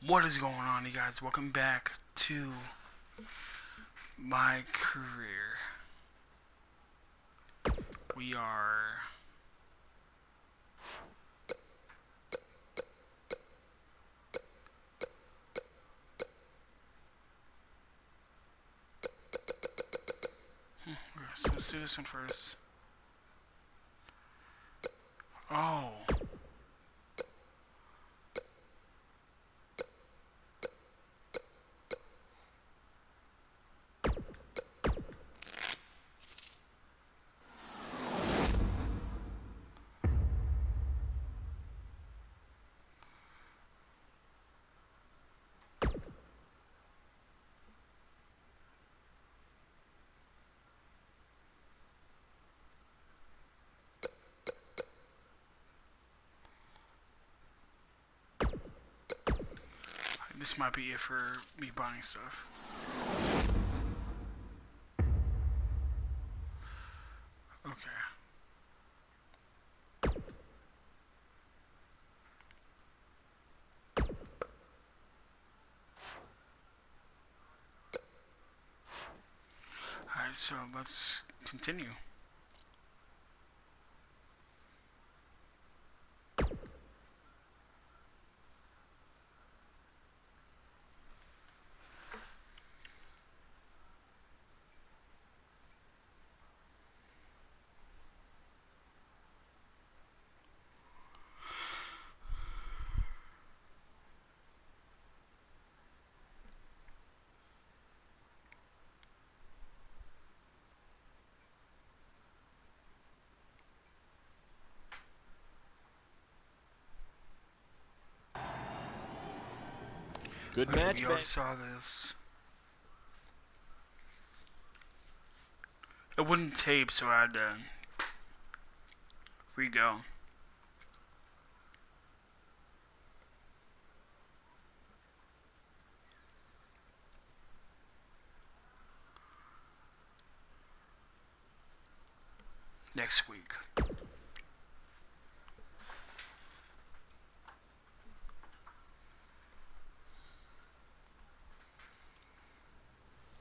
What is going on, you guys? Welcome back to my career. We are let's do this one first. Oh. This might be it for me buying stuff. Okay. Alright, so let's continue. Good match, we already saw this. It wouldn't tape, so I had to re-go. Next week.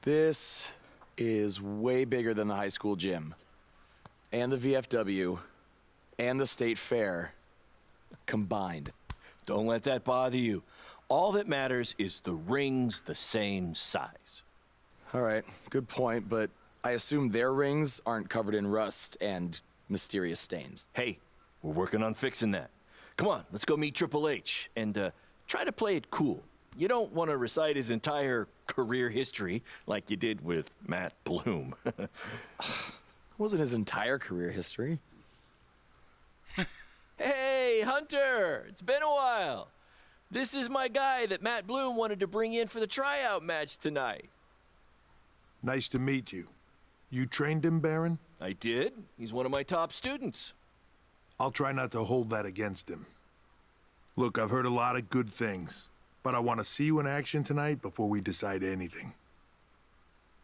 This is way bigger than the high school gym, and the VFW, and the state fair combined. Don't let that bother you. All that matters is the ring's the same size. All right, good point, but I assume their rings aren't covered in rust and mysterious stains. Hey, we're working on fixing that. Come on, let's go meet Triple H and try to play it cool. You don't want to recite his entire career history like you did with Matt Bloom. It wasn't his entire career history. Hey, Hunter! It's been a while. This is my guy that Matt Bloom wanted to bring in for the tryout match tonight. Nice to meet you. You trained him, Baron? I did. He's one of my top students. I'll try not to hold that against him. Look, I've heard a lot of good things, but I want to see you in action tonight before we decide anything.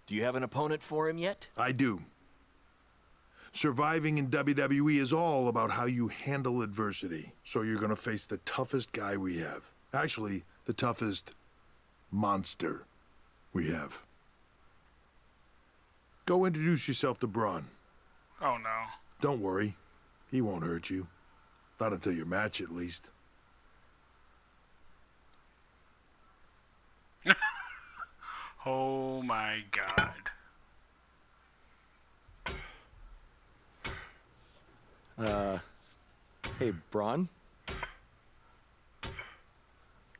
Do you have an opponent for him yet? I do. Surviving in WWE is all about how you handle adversity, so you're gonna face the toughest guy we have. Actually, the toughest monster we have. Go introduce yourself to Braun. Oh no. Don't worry, he won't hurt you. Not until your match, at least. Oh my god. Hey, Braun?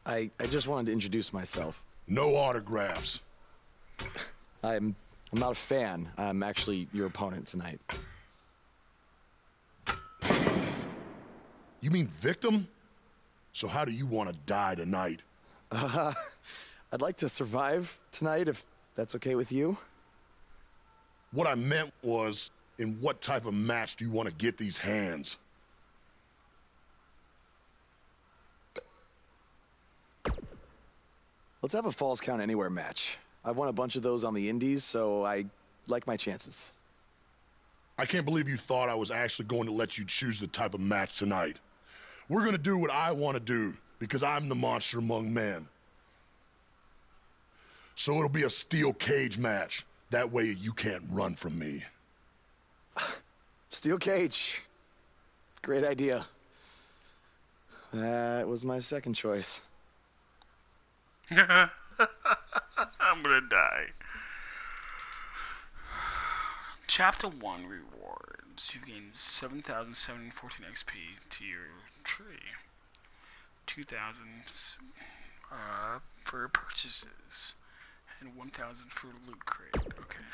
I just wanted to introduce myself. No autographs. I'm not a fan. I'm actually your opponent tonight. You mean victim? So how do you want to die tonight? I'd like to survive tonight, if that's okay with you. What I meant was, in what type of match do you want to get these hands? Let's have a Falls Count Anywhere match. I've won a bunch of those on the indies, so I like my chances. I can't believe you thought I was actually going to let you choose the type of match tonight. We're gonna do what I want to do, because I'm the monster among men. So it'll be a steel cage match. That way you can't run from me. Steel cage. Great idea. That was my second choice. I'm gonna die. Chapter 1 rewards. You've gained 7,714 XP to your tree. 2,000 for purchases. And 1,000 for loot crate. Okay.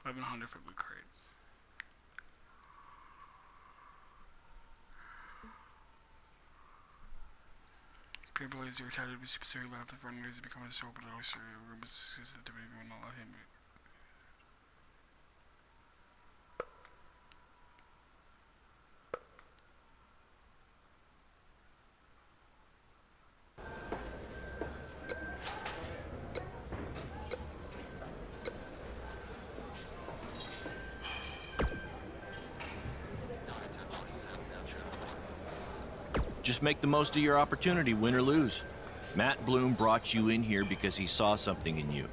1,100 for loot crate. Paper laser retired to be super serious about the front laser becoming so but always room is assisted to be will not let him. Just make the most of your opportunity, win or lose. Matt Bloom brought you in here because he saw something in you.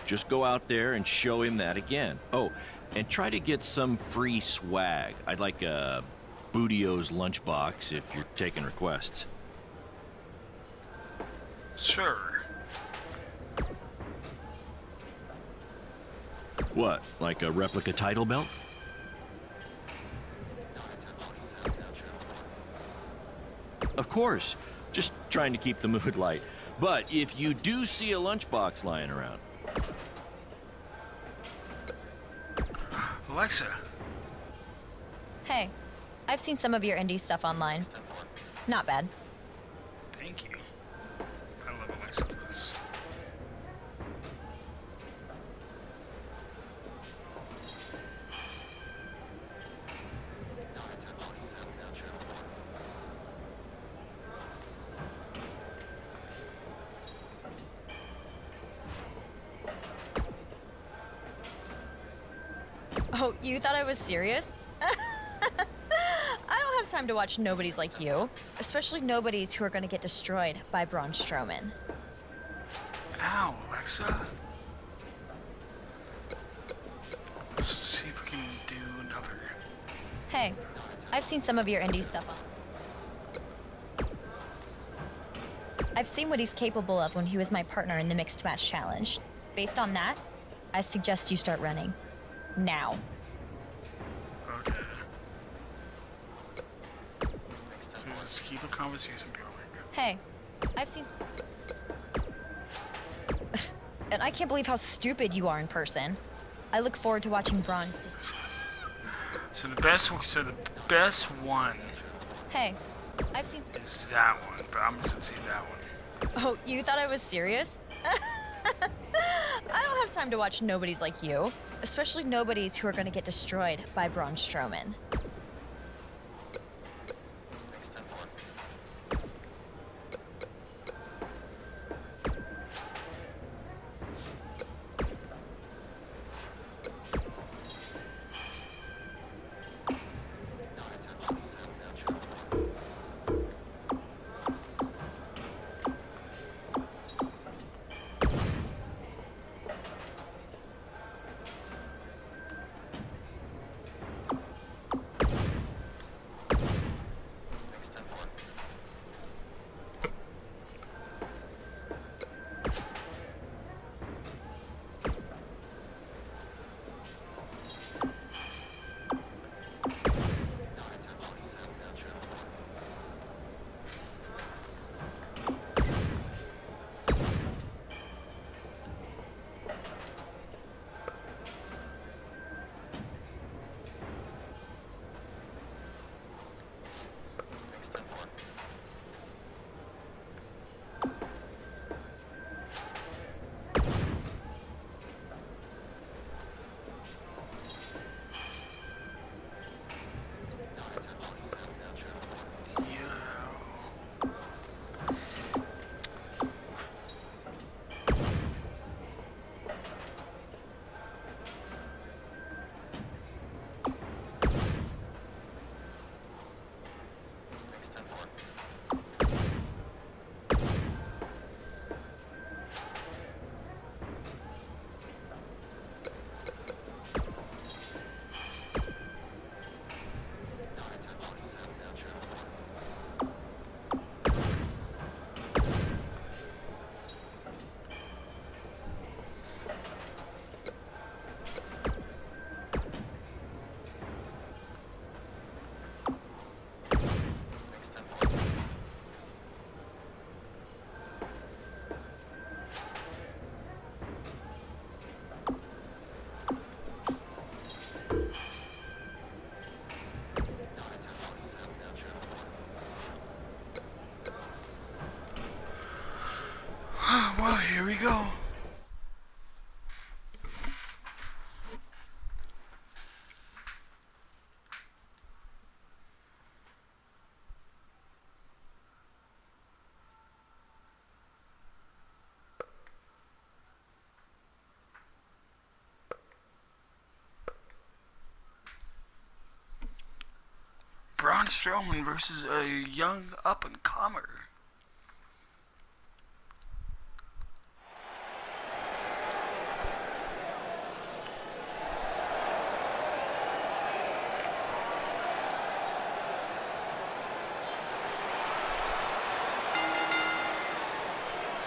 Just go out there and show him that again. Oh, and try to get some free swag. I'd like a Bootio's lunchbox if you're taking requests. Sure. What, like a replica title belt? Of course, just trying to keep the mood light. But if you do see a lunchbox lying around... Alexa. Hey, I've seen some of your indie stuff online. Not bad. Thank you. I love Alexa's. Oh, you thought I was serious? I don't have time to watch nobodies like you. Especially nobodies who are gonna get destroyed by Braun Strowman. Ow, Alexa. Let's see if we can do another. Hey, I've seen some of your indie stuff. I've seen what he's capable of when he was my partner in the Mixed Match Challenge. Based on that, I suggest you start running. Now. Okay. So just keep the conversation going. Hey, I've seen... And I can't believe how stupid you are in person. I look forward to watching Braun... So the best one Hey, I've seen... is that one, but I'm just gonna say that one. Oh, you thought I was serious? I don't have time to watch nobodies like you. Especially nobodies who are gonna get destroyed by Braun Strowman. Here we go. Braun Strowman versus a young up-and-comer.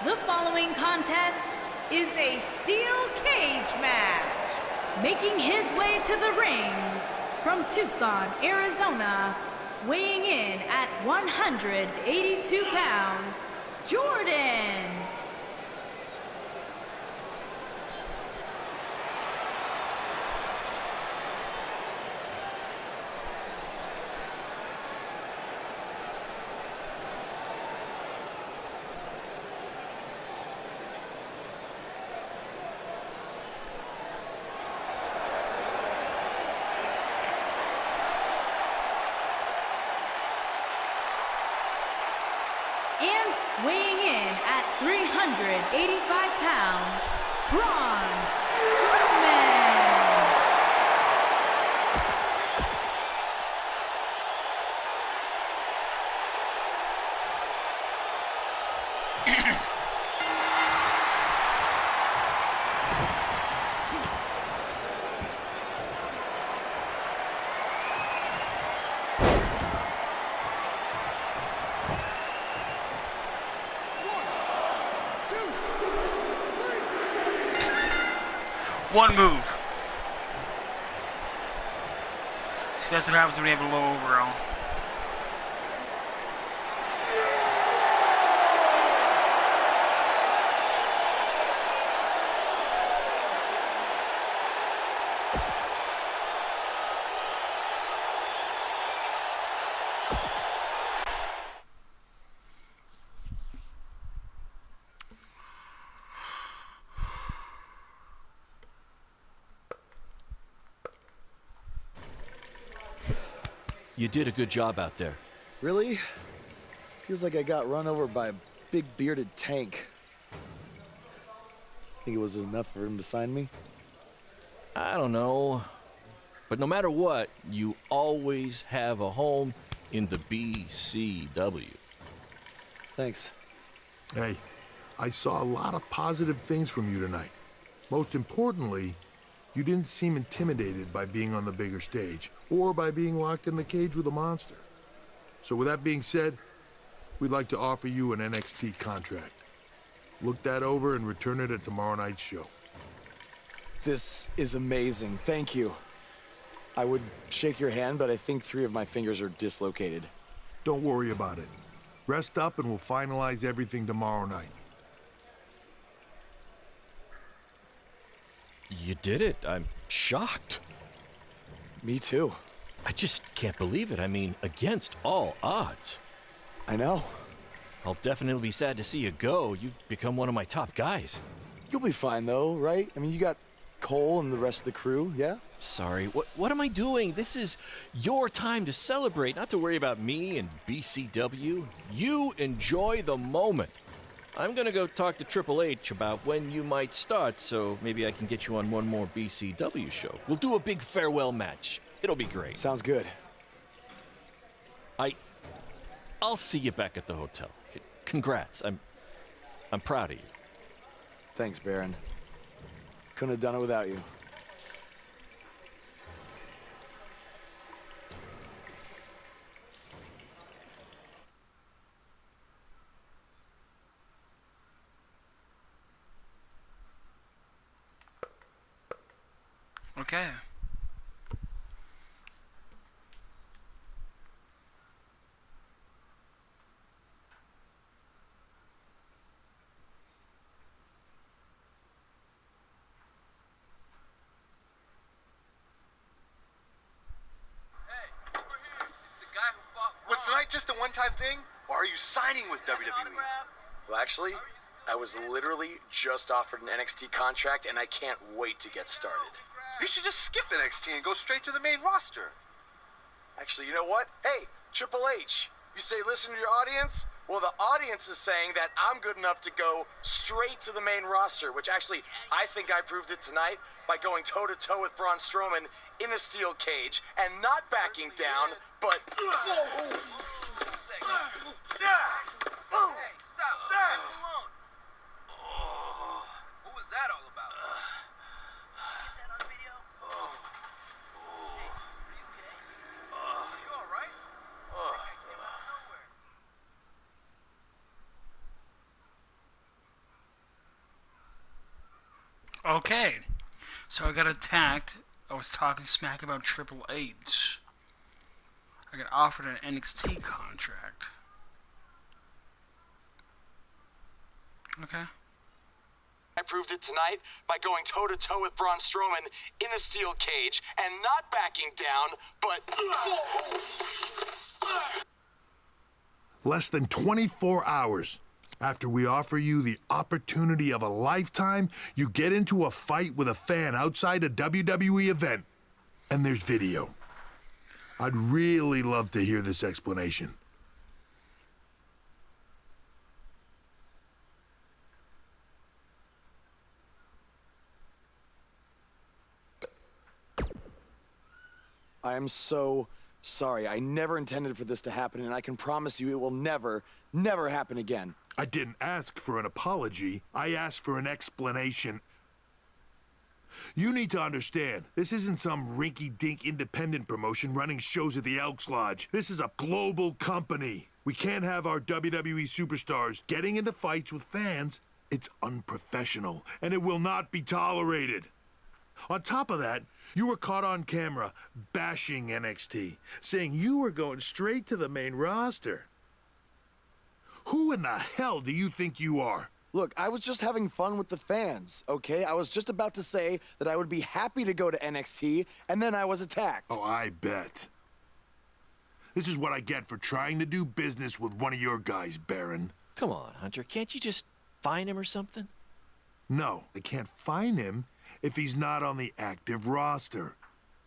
The following contest is a steel cage match. Making his way to the ring from Tucson, Arizona, weighing in at 182 pounds, Jordan. And weighing in at 385 pounds, Braun Strowman. One move. See, that's what happens when you have a low overall. You did a good job out there. Really? Feels like I got run over by a big bearded tank. Think it was enough for him to sign me? I don't know. But no matter what, you always have a home in the BCW. Thanks. Hey, I saw a lot of positive things from you tonight. Most importantly, you didn't seem intimidated by being on the bigger stage or by being locked in the cage with a monster. So with that being said, we'd like to offer you an NXT contract. Look that over and return it at tomorrow night's show. This is amazing. Thank you. I would shake your hand, but I think 3 of my fingers are dislocated. Don't worry about it. Rest up and we'll finalize everything tomorrow night. You did it. I'm shocked. Me too. I just can't believe it. I mean, against all odds. I know. I'll definitely be sad to see you go. You've become one of my top guys. You'll be fine though, right? I mean, you got Cole and the rest of the crew, yeah? Sorry, what am I doing? This is your time to celebrate, not to worry about me and BCW. You enjoy the moment. I'm gonna go talk to Triple H about when you might start, so maybe I can get you on one more BCW show. We'll do a big farewell match. It'll be great. Sounds good. I'll see you back at the hotel. Congrats. I'm proud of you. Thanks, Baron. Couldn't have done it without you. Okay. Was tonight just a one-time thing, or are you signing with WWE? Well, actually, I was literally just offered an NXT contract, and I can't wait to get started. You should just skip NXT and go straight to the main roster. Actually, you know what? Hey, Triple H, you say listen to your audience? Well, the audience is saying that I'm good enough to go straight to the main roster, which actually, I think I proved it tonight by going toe-to-toe with Braun Strowman in a steel cage and not backing down, but... Hey, stop. Leave him alone. What was that all about? Did you get that on video? Hey, are you okay? Are you all right? That guy came out of nowhere. Okay, so I got attacked. I was talking smack about Triple H. I got offered an NXT contract. Okay. I proved it tonight by going toe-to-toe with Braun Strowman in a steel cage and not backing down, but... Less than 24 hours after we offer you the opportunity of a lifetime, you get into a fight with a fan outside a WWE event, and there's video. I'd really love to hear this explanation. I am so sorry. I never intended for this to happen, and I can promise you it will never, never happen again. I didn't ask for an apology. I asked for an explanation. You need to understand, this isn't some rinky-dink independent promotion running shows at the Elks Lodge. This is a global company. We can't have our WWE superstars getting into fights with fans. It's unprofessional, and it will not be tolerated. On top of that, you were caught on camera bashing NXT, saying you were going straight to the main roster. Who in the hell do you think you are? Look, I was just having fun with the fans, okay? I was just about to say that I would be happy to go to NXT, and then I was attacked. Oh, I bet. This is what I get for trying to do business with one of your guys, Baron. Come on, Hunter. Can't you just fine him or something? No, I can't fine him if he's not on the active roster.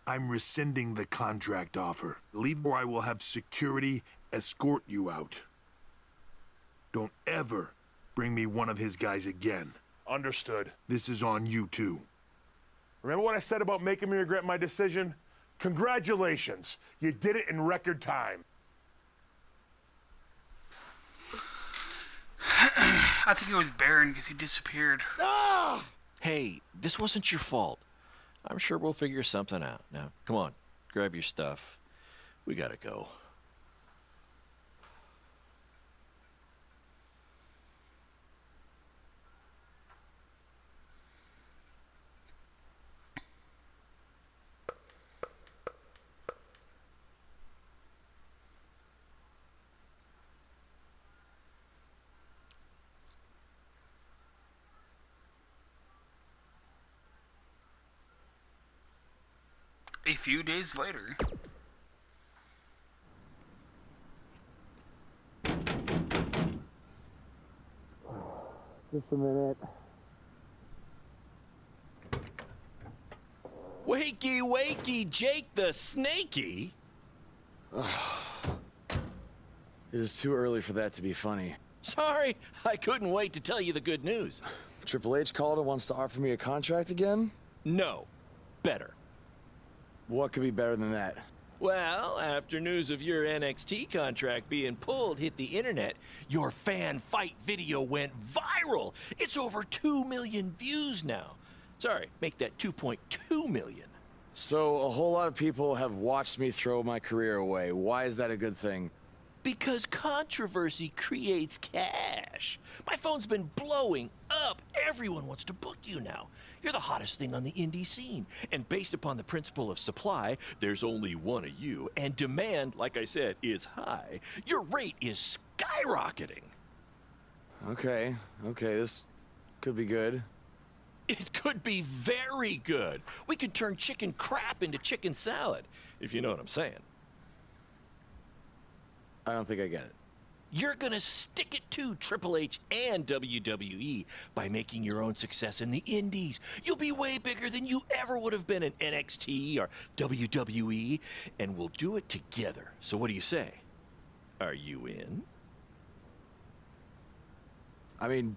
I'm rescinding the contract offer. Leave or I will have security escort you out. Don't ever bring me one of his guys again. Understood. This is on you too. Remember what I said about making me regret my decision? Congratulations. You did it in record time. I think it was Baron because he disappeared. Hey, this wasn't your fault. I'm sure we'll figure something out. Now, come on, grab your stuff. We gotta go. A few days later. Just a minute. Wakey, wakey, Jake the Snakey. It is too early for that to be funny. Sorry, I couldn't wait to tell you the good news. Triple H called and wants to offer me a contract again? No, better. What could be better than that? Well, after news of your NXT contract being pulled hit the internet, your fan fight video went viral. It's over 2 million views now. Sorry, make that 2.2 million. So a whole lot of people have watched me throw my career away. Why is that a good thing? Because controversy creates cash. My phone's been blowing up. Everyone wants to book you now. You're the hottest thing on the indie scene. And based upon the principle of supply, there's only one of you. And demand, like I said, is high. Your rate is skyrocketing. Okay, this could be good. It could be very good. We can turn chicken crap into chicken salad, if you know what I'm saying. I don't think I get it. You're gonna stick it to Triple H and WWE by making your own success in the indies. You'll be way bigger than you ever would have been in NXT or WWE, and we'll do it together. So what do you say? Are you in? I mean,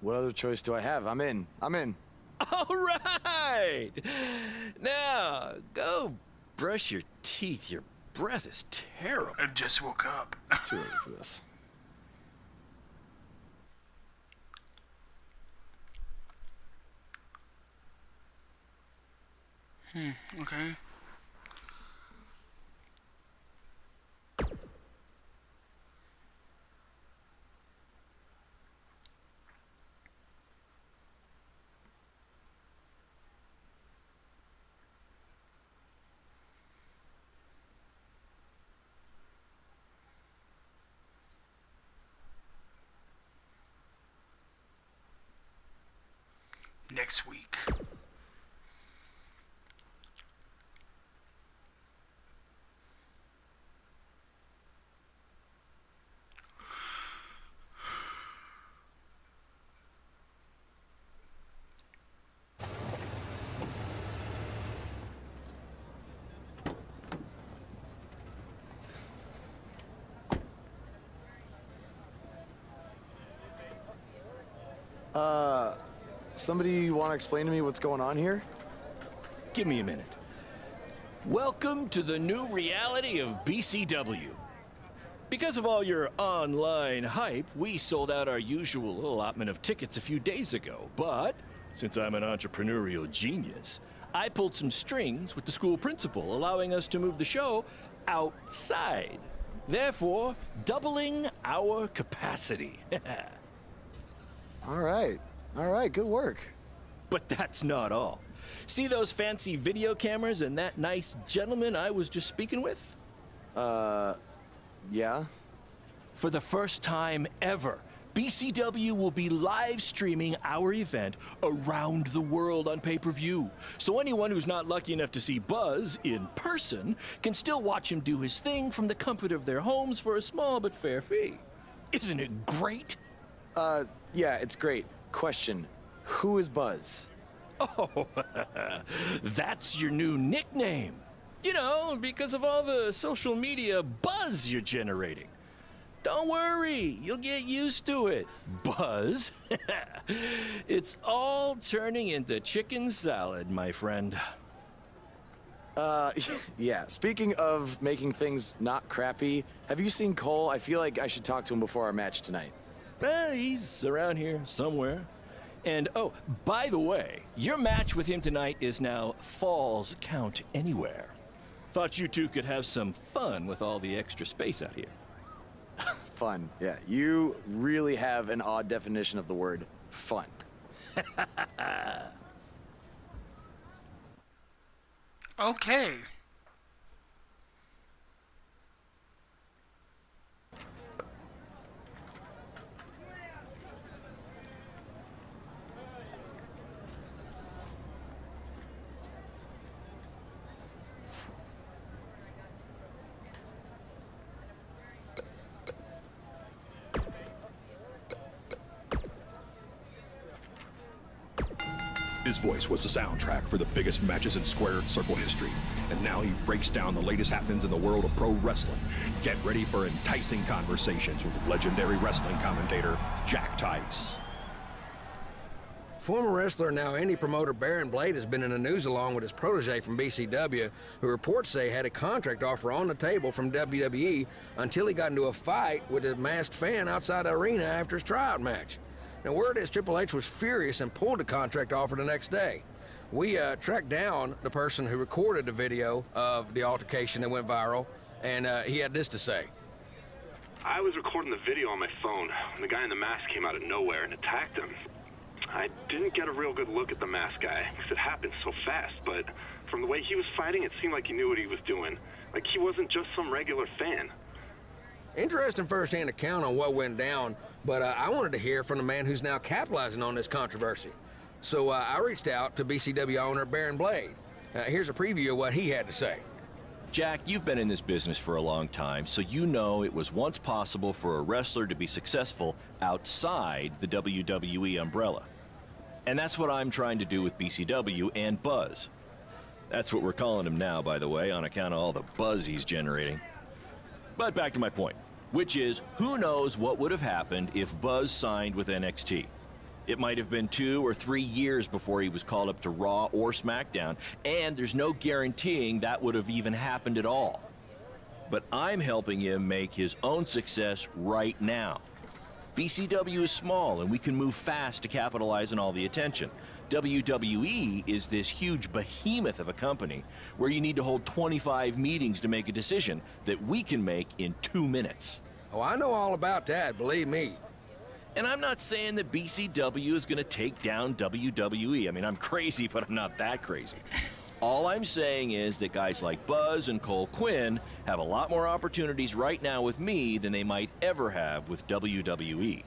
what other choice do I have? I'm in. I'm in. All right! Now, go brush your teeth. Your breath is terrible. I just woke up. It's too early for this. Okay. Next week. Somebody want to explain to me what's going on here? Give me a minute. Welcome to the new reality of BCW. Because of all your online hype, we sold out our usual allotment of tickets a few days ago. But since I'm an entrepreneurial genius, I pulled some strings with the school principal, allowing us to move the show outside. Therefore, doubling our capacity. All right, good work. But that's not all. See those fancy video cameras and that nice gentleman I was just speaking with? Yeah? For the first time ever, BCW will be live streaming our event around the world on pay-per-view. So anyone who's not lucky enough to see Buzz in person can still watch him do his thing from the comfort of their homes for a small but fair fee. Isn't it great? Yeah, it's great. Question, who is Buzz? Oh, that's your new nickname. You know, because of all the social media buzz you're generating. Don't worry, you'll get used to it. Buzz? It's all turning into chicken salad, my friend. Yeah, speaking of making things not crappy, have you seen Cole? I feel like I should talk to him before our match tonight. He's around here somewhere. And, oh, by the way, your match with him tonight is now Falls Count Anywhere. Thought you two could have some fun with all the extra space out here. Fun, yeah. You really have an odd definition of the word fun. Okay. His voice was the soundtrack for the biggest matches in squared circle history, and now he breaks down the latest happenings in the world of pro wrestling. Get ready for enticing conversations with legendary wrestling commentator Jack Tice. Former wrestler, now indie promoter Baron Blade has been in the news along with his protege from BCW, who reports say had a contract offer on the table from WWE until he got into a fight with a masked fan outside the arena after his tryout match. Now, word is Triple H was furious and pulled the contract offer the next day. We tracked down the person who recorded the video of the altercation that went viral, and he had this to say. I was recording the video on my phone when the guy in the mask came out of nowhere and attacked him. I didn't get a real good look at the masked guy because it happened so fast, but from the way he was fighting, it seemed like he knew what he was doing. Like he wasn't just some regular fan. Interesting first-hand account on what went down, but I wanted to hear from the man who's now capitalizing on this controversy. So I reached out to BCW owner Baron Blade. Here's a preview of what he had to say. Jack, you've been in this business for a long time, so you know it was once possible for a wrestler to be successful outside the WWE umbrella. And that's what I'm trying to do with BCW and Buzz. That's what we're calling him now, by the way, on account of all the buzz he's generating. But back to my point, which is, who knows what would have happened if Buzz signed with NXT? It might have been 2 or 3 years before he was called up to Raw or SmackDown, and there's no guaranteeing that would have even happened at all. But I'm helping him make his own success right now. BCW is small, and we can move fast to capitalize on all the attention. WWE is this huge behemoth of a company where you need to hold 25 meetings to make a decision that we can make in 2 minutes. Oh, I know all about that, believe me. And I'm not saying that BCW is going to take down WWE. I mean, I'm crazy, but I'm not that crazy. All I'm saying is that guys like Buzz and Cole Quinn have a lot more opportunities right now with me than they might ever have with WWE.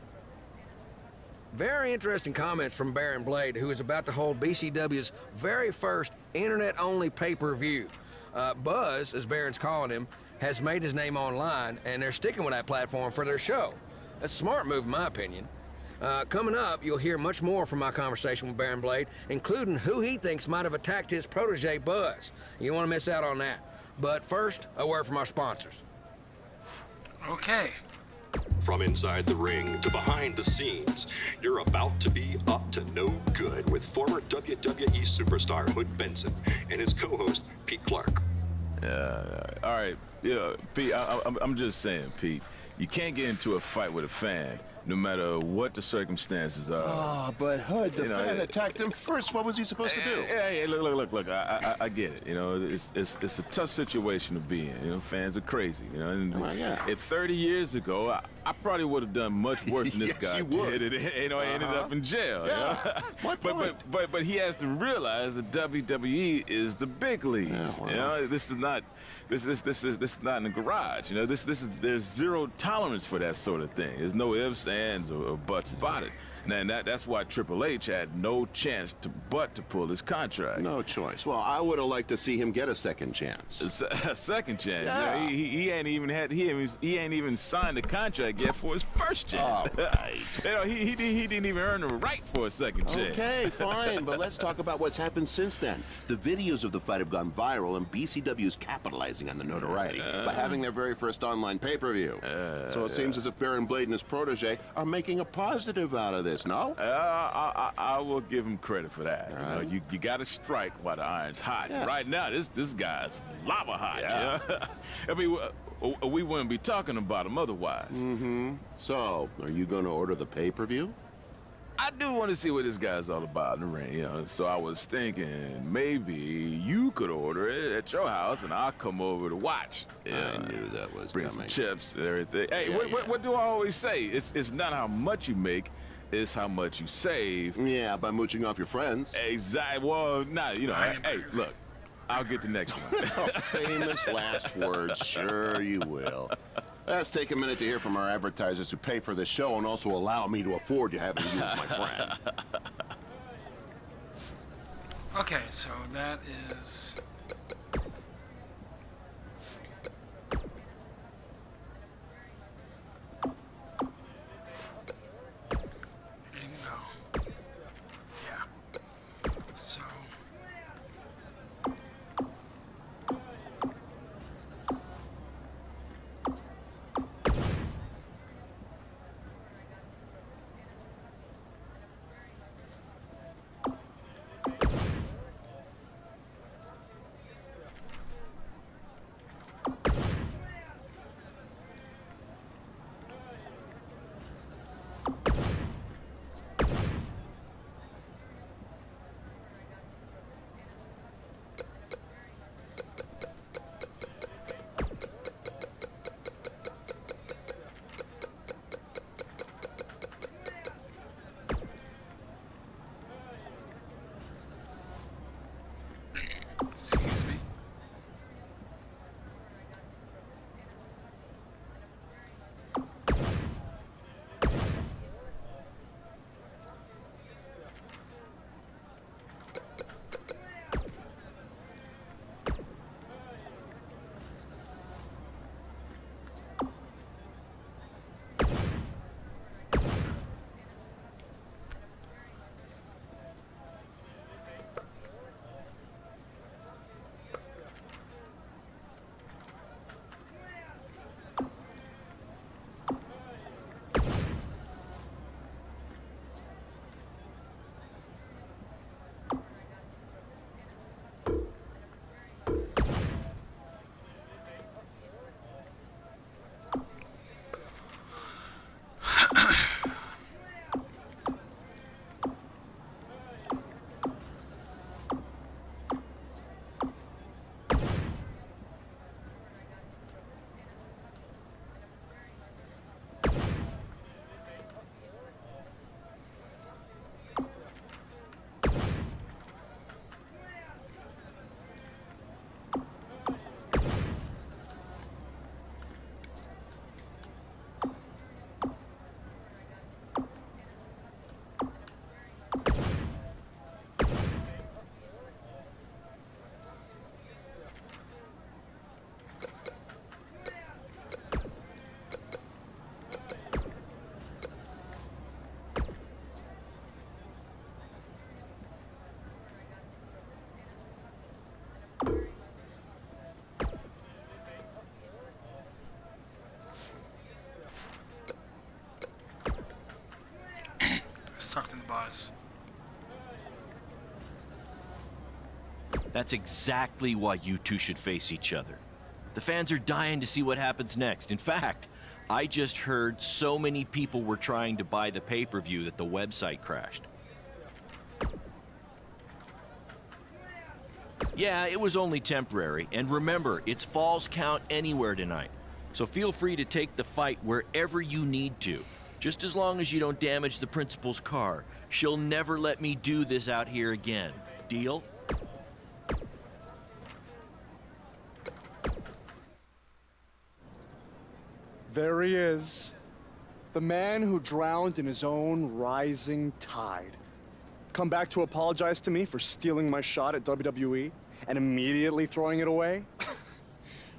Very interesting comments from Baron Blade, who is about to hold BCW's very first internet-only pay-per-view. Buzz, as Baron's calling him, has made his name online, and they're sticking with that platform for their show. That's a smart move, in my opinion. Coming up, you'll hear much more from my conversation with Baron Blade, including who he thinks might have attacked his protege, Buzz. You don't want to miss out on that. But first, a word from our sponsors. Okay. From inside the ring to behind the scenes, you're about to be up to no good with former WWE superstar Hood Benson and his co-host, Pete Clark. All right, yeah, Pete, I'm just saying, Pete, you can't get into a fight with a fan, no matter what the circumstances are. Oh, but Hood, the fan attacked him first. What was he supposed to do? Hey, look, I get it. You know, it's a tough situation to be in. You know, fans are crazy. You know, and if 30 years ago, I probably would have done much worse than this guy did. You know, I ended up in jail. Yeah. You know? But he has to realize that WWE is the big leagues. Yeah, well. You know, this is not in the garage. You know, there's zero tolerance for that sort of thing. There's no ifs, ands, or buts about it. And that's why Triple H had no chance but to pull his contract. No choice. Well, I would have liked to see him get a second chance. A second chance? Yeah. You know, he ain't even signed the contract yet for his first chance. All right. You know, he didn't even earn the right for a second chance. Okay, fine, but let's talk about what's happened since then. The videos of the fight have gone viral, and BCW is capitalizing on the notoriety by having their very first online pay-per-view. So it seems as if Baron Blade and his protege are making a positive out of this, no? I will give him credit for that. Right. You know, you got to strike while the iron's hot. Yeah. Right now, this guy's lava hot. Yeah. You know? I mean, we wouldn't be talking about him otherwise. Mm-hmm. So, are you going to order the pay-per-view? I do want to see what this guy's all about in the ring, you know. So I was thinking maybe you could order it at your house, and I'll come over to watch. I knew that was bring coming. some chips and everything. Hey, Yeah, what do I always say? It's not how much you make, it's how much you save. Yeah, by mooching off your friends. Exactly. Well, you know. Hey, look, I'll get the next one. Famous last words. Sure you will. Let's take a minute to hear from our advertisers who pay for this show and also allow me to afford you having to use my friend. Okay, so that is... talk to the boss. That's exactly why you two should face each other. The fans are dying to see what happens next. In fact, I just heard so many people were trying to buy the pay-per-view that the website crashed. Yeah, it was only temporary, and remember, it's Falls Count Anywhere tonight. So feel free to take the fight wherever you need to, just as long as you don't damage the principal's car. She'll never let me do this out here again. Deal? There he is. The man who drowned in his own rising tide. Come back to apologize to me for stealing my shot at WWE and immediately throwing it away?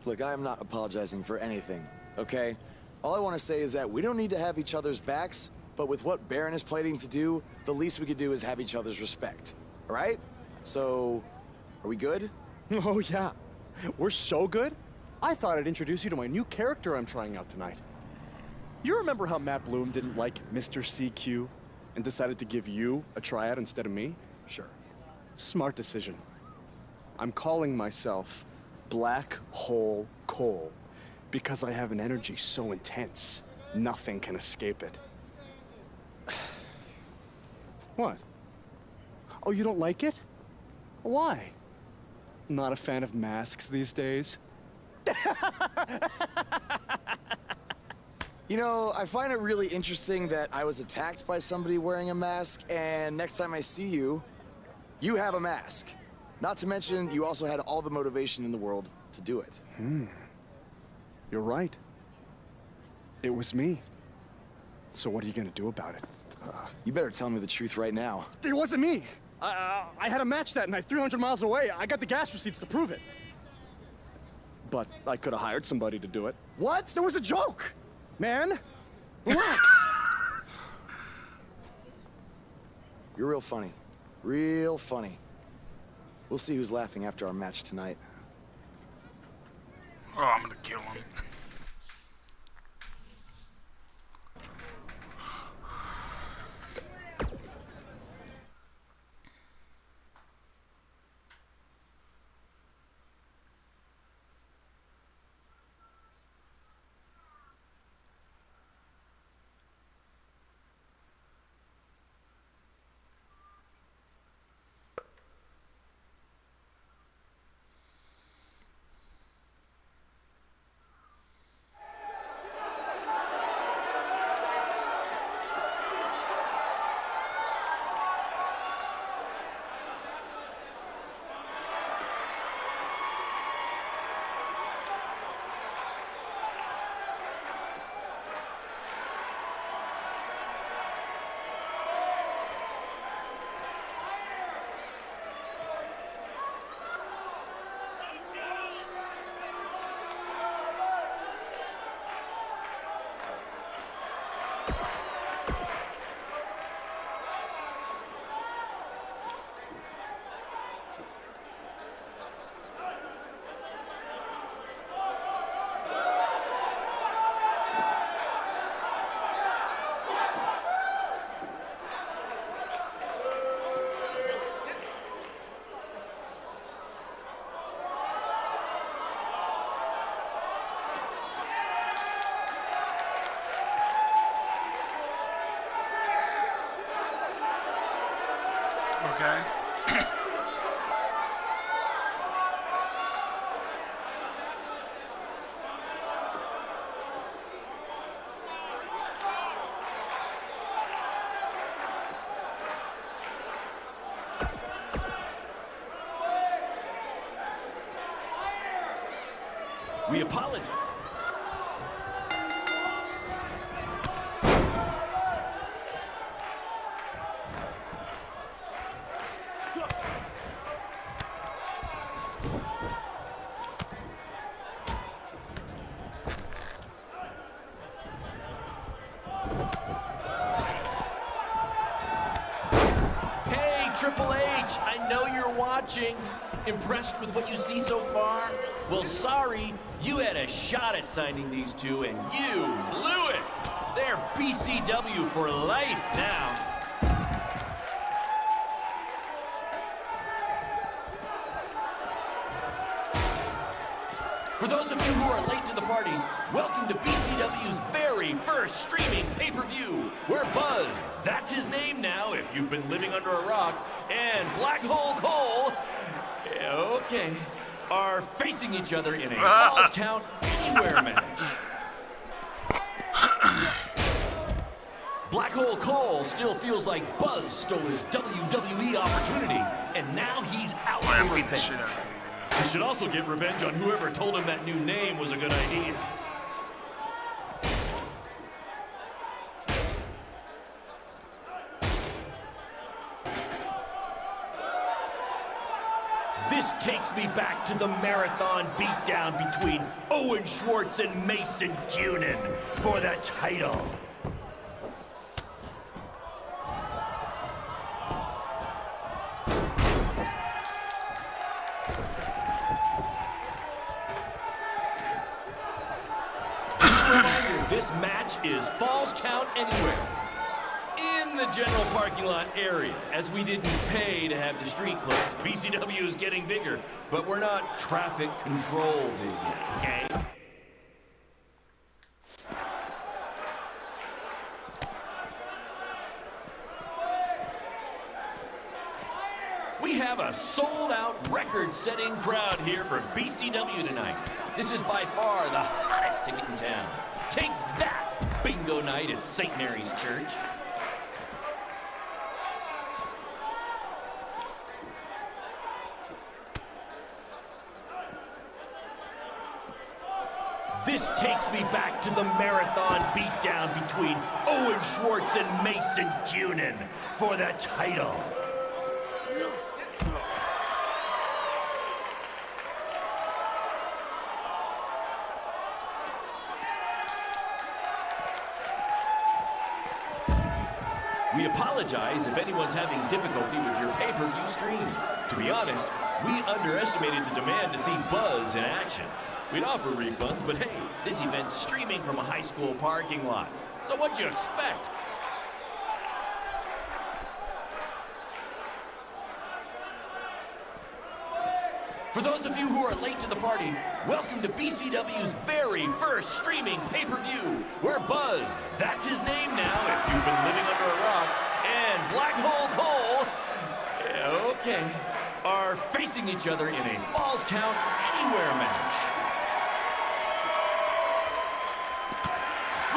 Look, I am not apologizing for anything, okay? All I want to say is that we don't need to have each other's backs, but with what Baron is planning to do, the least we could do is have each other's respect, all right? So, are we good? Oh, yeah. We're so good? I thought I'd introduce you to my new character I'm trying out tonight. You remember how Matt Bloom didn't like Mr. CQ and decided to give you a tryout instead of me? Sure. Smart decision. I'm calling myself Black Hole Cole because I have an energy so intense, nothing can escape it. What? Oh, you don't like it? Why? Not a fan of masks these days? You know, I find it really interesting that I was attacked by somebody wearing a mask, and next time I see you, you have a mask. Not to mention, you also had all the motivation in the world to do it. You're right. It was me. So what are you gonna do about it? You better tell me the truth right now. It wasn't me! I had a match that night 300 miles away. I got the gas receipts to prove it. But I could have hired somebody to do it. What? It was a joke! Man, relax. You're real funny. Real funny. We'll see who's laughing after our match tonight. Oh, I'm gonna kill him. Okay. We apologize. Hey, Triple H, I know you're watching. Impressed with what you see so far? Well, sorry, you had a shot at signing these two, and you blew it. They're BCW for life now. For those of you who are late to the party, welcome to BCW's very first streaming pay-per-view, where Buzz, that's his name now if you've been living under a rock, and Black Hole Cole, okay, are facing each other in a Falls Count Anywhere match. Black Hole Cole still feels like Buzz stole his WWE opportunity, and now he's out for revenge. He should also get revenge on whoever told him that new name was a good idea. This takes me back to the marathon beatdown between Owen Schwartz and Mason Cunin for the title. This match is Falls Count Anywhere in the general parking lot area, as we didn't pay to have the street closed. BCW is getting bigger, but we're not traffic control big yet, okay? We have a sold-out, record-setting crowd here for BCW tonight. This is by far the hottest ticket in town. Take that, bingo night at St. Mary's Church. This takes me back to the marathon beatdown between Owen Schwartz and Mason Cunin for the title. We apologize if anyone's having difficulty with your pay-per-view stream. To be honest, we underestimated the demand to see Buzz in action. We'd offer refunds, but hey, this event's streaming from a high school parking lot. So what'd you expect? For those of you who are late to the party, welcome to BCW's very first streaming pay-per-view, where Buzz, that's his name now if you've been living under a rock, and Black Hole Cole, okay, are facing each other in a Falls Count Anywhere match.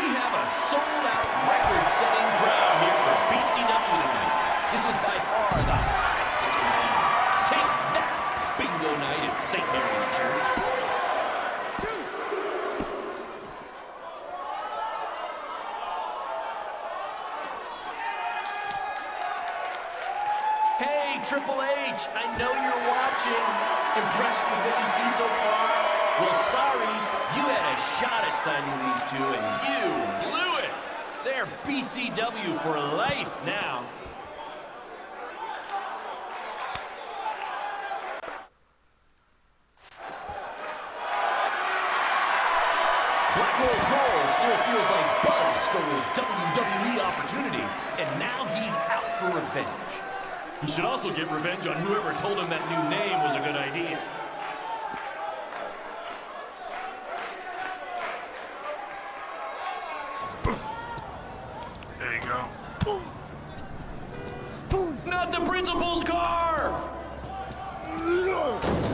We have a sold-out, record-setting crowd here for BCW tonight. This is by far the hottest ticket in town. Take that, bingo night at St. Mary's Church. Hey, Triple H, I know you're watching. Impressed with what you see so far? Well, sorry, you had a shot at signing these two, and you blew it. They're BCW for life now. Black Hole Cole still feels like Buzz stole his WWE opportunity, and now he's out for revenge. He should also get revenge on whoever told him that new name was a good idea. There you go. Not the principal's car!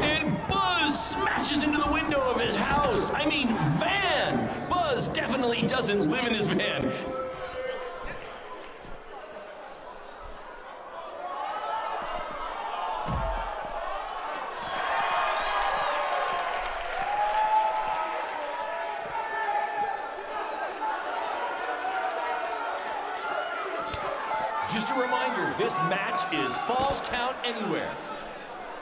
And Buzz smashes into the window of his house. I mean, van! Buzz definitely doesn't live in his van. Just a reminder, this match is Falls Count Anywhere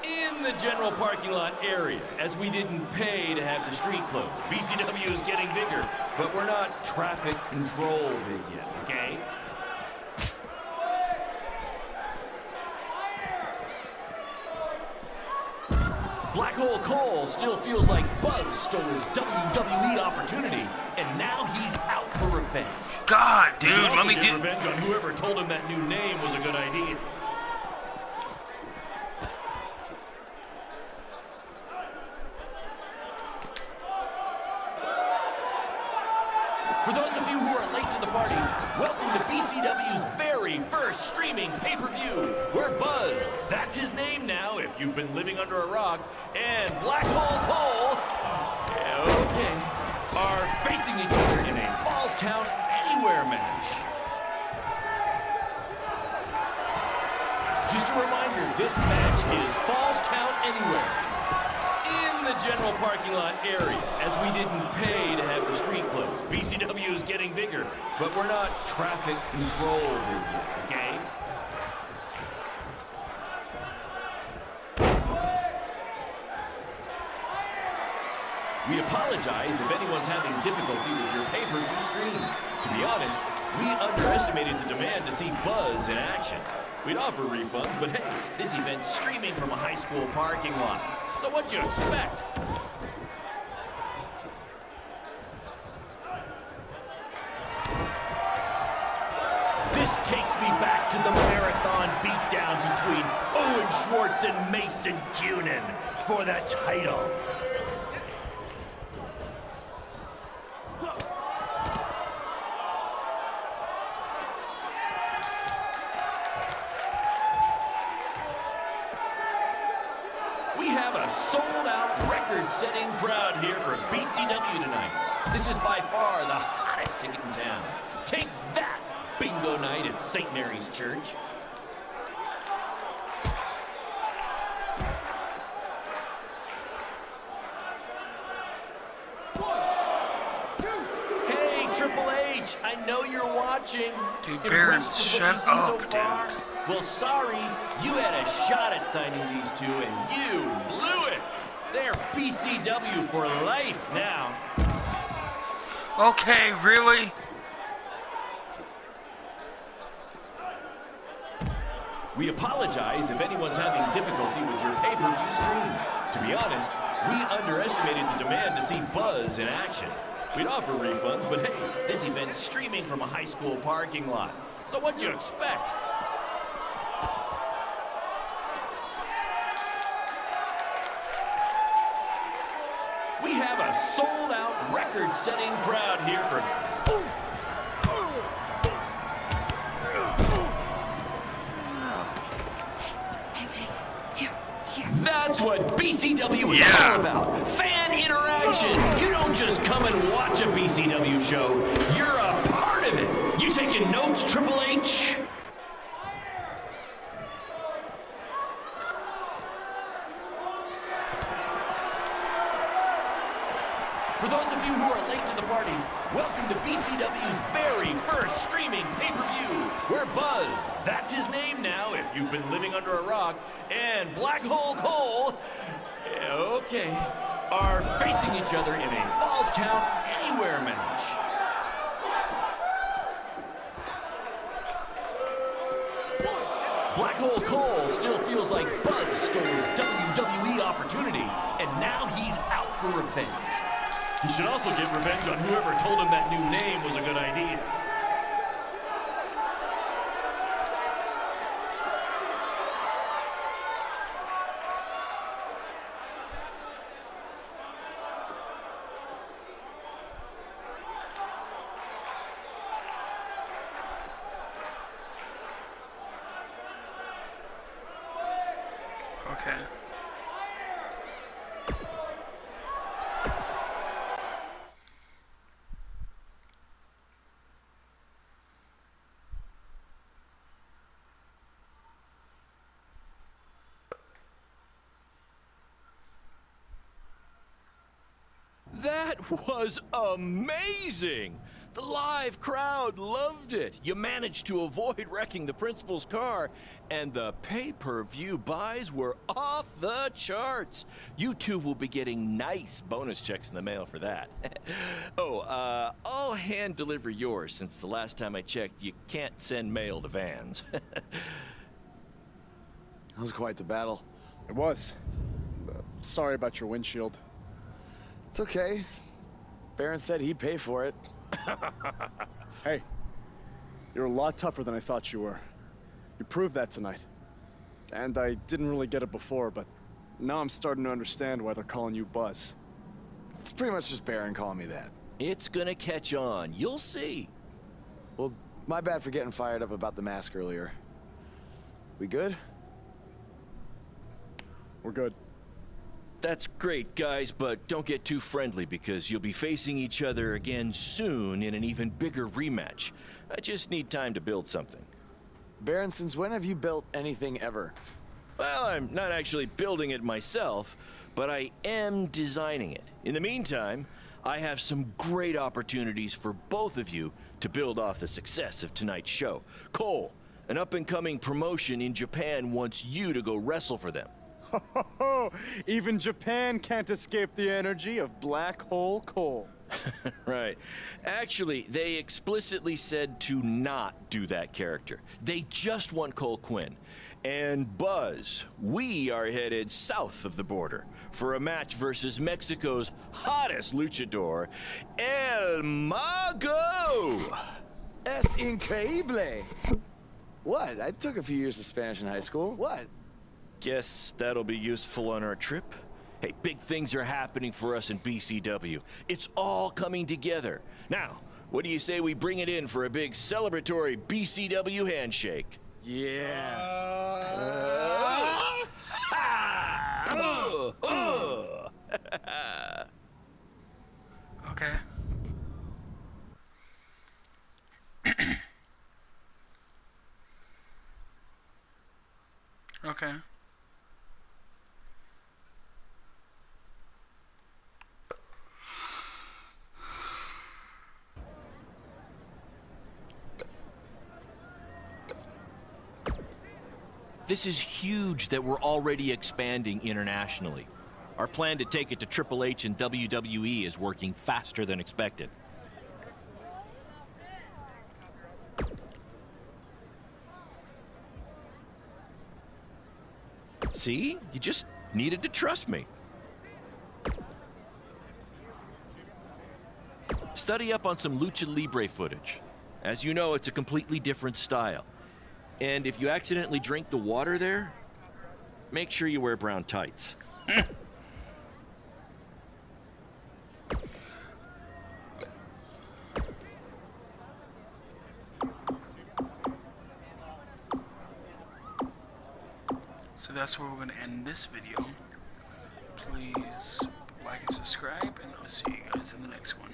in the general parking lot area, as we didn't pay to have the street closed. BCW is getting bigger, but we're not traffic control big yet, okay? Black Hole Cole still feels like Buzz stole his WWE opportunity, and now he's out for revenge. God, dude, let me get revenge on whoever told him that new name was a good idea. BCW's very first streaming pay-per-view, where Buzz, that's his name now if you've been living under a rock, and Black Hole Cole, okay, are facing each other in a Falls Count Anywhere match. Just a reminder, this match is Falls Count Anywhere in the general parking lot area, as we didn't pay to have the street closed. BCW is getting bigger, but we're not traffic controlled here, okay? We apologize if anyone's having difficulty with your pay-per-view stream. To be honest, we underestimated the demand to see Buzz in action. We'd offer refunds, but hey, this event's streaming from a high school parking lot. So what'd you expect? This takes me back to the marathon beatdown between Owen Schwartz and Mason Cunin for the title. We have a sold-out, record-setting crowd here for BCW tonight. This is by far the hottest ticket in town. Take that, bingo night at St. Mary's Church. Hey, Triple H, I know you're watching. Dude, Baron, shut up, dude. Well, sorry, you had a shot at signing these two, and you blew it. They're BCW for life now. Okay, really? We apologize if anyone's having difficulty with your pay-per-view stream. To be honest, we underestimated the demand to see Buzz in action. We'd offer refunds, but hey, this event's streaming from a high school parking lot. So what'd you expect? We have a sold-out, record-setting crowd here for... That's what BCW is all about. Fan interaction. You don't just come and watch a BCW show. You're a part of it. You taking notes, Triple H? For those of you who are late to the party, welcome to BCW's very first streaming pay-per-view, where Buzz, that's his name now if you've been living under a rock, and Black Hole Cole, okay, are facing each other in a Falls Count Anywhere match. Black Hole Cole still feels like Buzz stole his WWE opportunity, and now he's out for revenge. He should also get revenge on whoever told him that new name was a good idea. Okay. That was amazing! The live crowd loved it. You managed to avoid wrecking the principal's car, and the pay-per-view buys were off the charts. You two will be getting nice bonus checks in the mail for that. I'll hand deliver yours, since the last time I checked, you can't send mail to vans. That was quite the battle. It was. Sorry about your windshield. It's okay. Baron said he'd pay for it. Hey, you're a lot tougher than I thought you were. You proved that tonight. And I didn't really get it before, but now I'm starting to understand why they're calling you Buzz. It's pretty much just Baron calling me that. It's gonna catch on. You'll see. Well, My bad for getting fired up about the mask earlier. We good? We're good. That's great, guys, but don't get too friendly because you'll be facing each other again soon in an even bigger rematch. I just need time to build something. Baron, since when have you built anything ever? Well, I'm not actually building it myself, but I am designing it. In the meantime, I have some great opportunities for both of you to build off the success of tonight's show. Cole, an up-and-coming promotion in Japan wants you to go wrestle for them. Even Japan can't escape the energy of Black Hole Cole. Right. Actually, they explicitly said to not do that character. They just want Cole Quinn. And Buzz, we are headed south of the border for a match versus Mexico's hottest luchador, El Mago! Es increíble! What? I took a few years of Spanish in high school. What? Guess that'll be useful on our trip. Hey, big things are happening for us in BCW. It's all coming together. Now, what do you say we bring it in for a big celebratory BCW handshake? Yeah. Okay. Okay. This is huge that we're already expanding internationally. Our plan to take it to Triple H and WWE is working faster than expected. See? You just needed to trust me. Study up on some Lucha Libre footage. As you know, it's a completely different style. And if you accidentally drink the water there, make sure you wear brown tights. So that's where we're going to end this video. Please like and subscribe, and I'll see you guys in the next one.